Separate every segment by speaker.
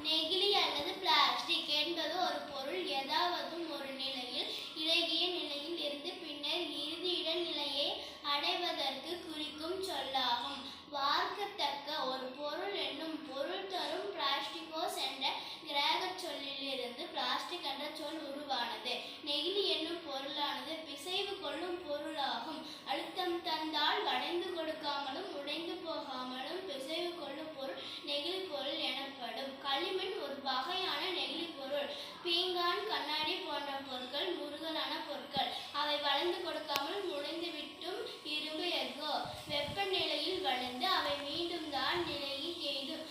Speaker 1: நெகிழி அல்லது பிளாஸ்டிக் என்பது ஒரு பொருள் ஏதாவது ஒரு நிலையில் இளகிய நிலையில் இருந்து பின்னர் இறுதி இடைநிலையை அடைவதற்கு குறிக்கும் சொல்லாகும். வார்க்கத்தக்க ஒரு பொருள் என்னும் பொருள் தரும் பிளாஸ்டிகோஸ் என்ற கிரேக்க சொல்லிலிருந்து பிளாஸ்டிக் என்ற சொல் உருவானது. நெகிழி என்னும் பொருளானது பிசைவு கொள்ளும் பொருளாகும். அழுத்தம் தந்தால் வளைந்து கொடுக்காமலும் உடைந்து போகாமலும் பிசைவு கொள்ளும் பொருள் நெகிழி பொருள் எனப்படும். களிமண் ஒரு வகையான நெகிழி பொருள். பீங்கான், கண்ணாடி போன்ற பொருட்கள் முருகலான பொருட்கள். அவை வளைந்து கொடுக்காமல் உடைந்து விட்டும் இரும்பு எஃகோ வெப்பநிலையில் வளைந்து அவை மீண்டும் தான் நிலையில் எய்தும்.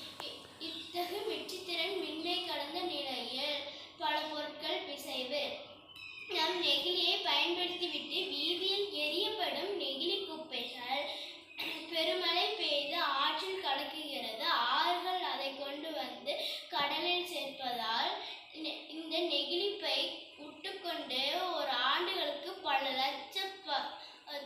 Speaker 1: இத்தகு மிச்சித்திறன் மின்மை கடந்த நிலையில் பல பொருட்கள் பிசைவு. நம் நெகிழியை பயன்படுத்திவிட்டு வீதியில் எரியப்படும் நெகிழி குப்பைகள் பெருமழை பெய்து ஆற்றில் கலக்குகிறது. ஆறுகள் அதை கொண்டு வந்து கடலில் சேர்ப்பதால் இந்த நெகிழிப்பை உட்டுக்கொண்டு ஒரு ஆண்டுகளுக்கு பல லட்ச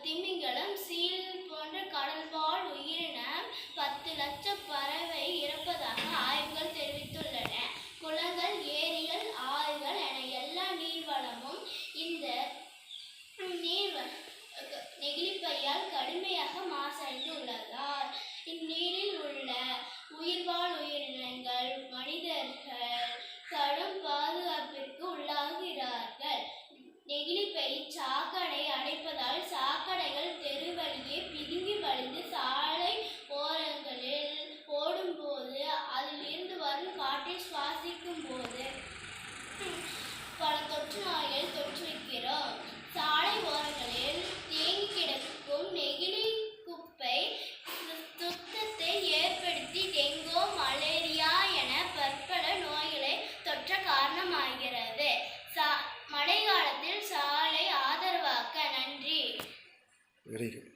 Speaker 1: திமிங்கலம், சீல் போன்ற கடல்வாழ் உயிரினம் 10 லட்சம் பறவை இறப்பதாக ஆய்வுகள் தெரிவித்துள்ளன. குளங்கள், ஏரிகள், ஆறுகள் என எல்லா நீர்வளமும் இந்த நெகிழிப்பையால் கடுமையாக மாசடைந்து உள்ளதால் இந்நீரில் உள்ள உயிர்வாழ் உயிரினங்கள், மனிதர்கள் கடும் பாதுகாப்பிற்கு உள்ளாகிறார்கள். நெகிழிப்பை சாக்கடை அடைப்பதால் சாக்கடைகள் தெரு வழியே பிதுங்கி வழிந்து சாலை ஓரங்களில் ஓடும்போது அதில் இருந்து வரும் காற்றை சுவாசிக்கும் போது பல தொற்று நோய்களை தொற்றுவிக்கிறோம். சாலை ஓரங்களில் தேங்கி கிடக்கும் நெகிழி குப்பை சுத்தத்தை ஏற்படுத்தி டெங்கு, மலேரியா என பற்பல நோய்களை தொற்ற காரணமாகிறது. மழை காலத்தில் சாலை ஆதரவாக்க. நன்றி.
Speaker 2: Very good.